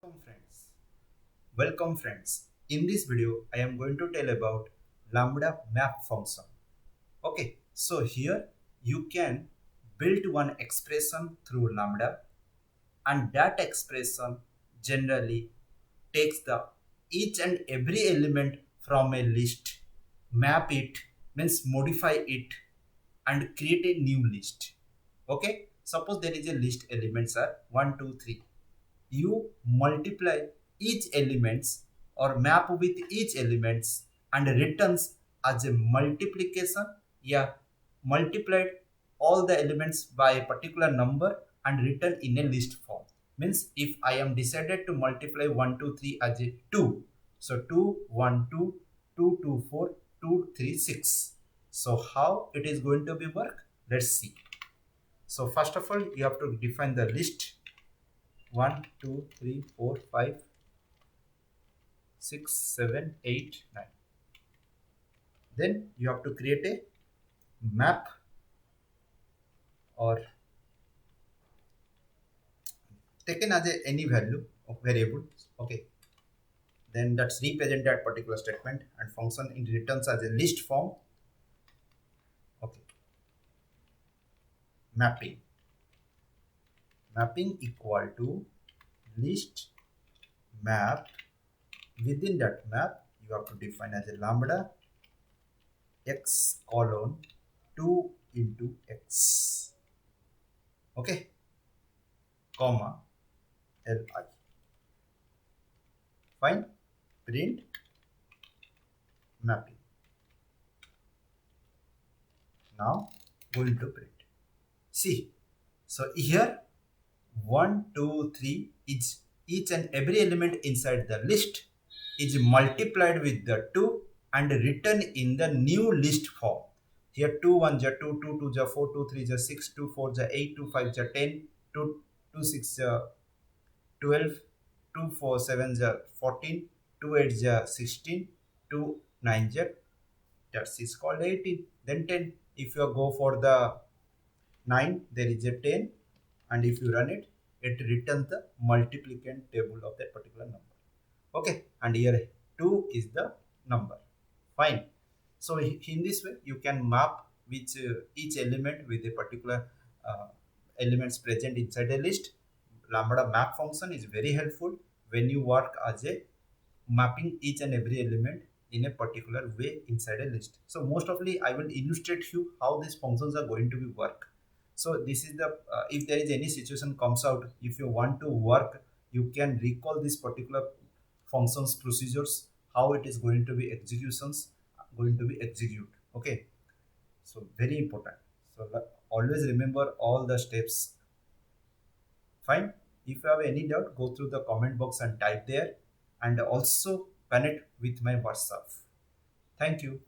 Welcome friends. Welcome friends. In this video, I am going to tell about Lambda map function. Okay, so here you can build one expression through Lambda, and that expression generally takes the each and every element from a list, map it, means modify it, and create a new list. Okay, suppose there is a list, elements are 1 2 3. You multiply each elements or map with each elements and returns as a multiplication. Yeah, multiplied all the elements by a particular number and written in a list form. Means if I am decided to multiply 1 2 3 as a 2, so 2 1 2 2 2 4 2 3 6. So how it is going to be work? Let's see. So first of all, you have to define the list 1 2 3 4 5 6 7 8 9. Then you have to create a map or taken as any value of variable. Okay, then that's represent that particular statement and function in returns as a list form. Okay, mapping equal to list map. Within that map you have to define as a lambda x colon 2 into x. Okay, comma li. Fine. Print mapping. Now going to print. See, so here 1 2 3 is each and every element inside the list is multiplied with the 2 and written in the new list form. Here 2 1 ja 2 2 2 ja 4 2 3 ja 6 2 4 ja 8 2 5 ja 10 2 2 6 ja 12 2 4 7 ja 14 2 8 ja 16 2 9 ja, that is called 18. Then 10, if you go for the 9, there is a 10, and if you run it, it returns the multiplicand table of that particular number. Okay, and here 2 is the number. Fine. So in this way you can map which each element with a particular elements present inside a list. Lambda map function is very helpful when you work as a mapping each and every element in a particular way inside a list. So most often I will illustrate you how these functions are going to be work. So this is the if there is any situation comes out, if you want to work, you can recall this particular functions procedures, how it is going to be executions going to be execute. Okay, so very important. So always remember all the steps. Fine. If you have any doubt, go through the comment box and type there, and also connect with my WhatsApp. Thank you.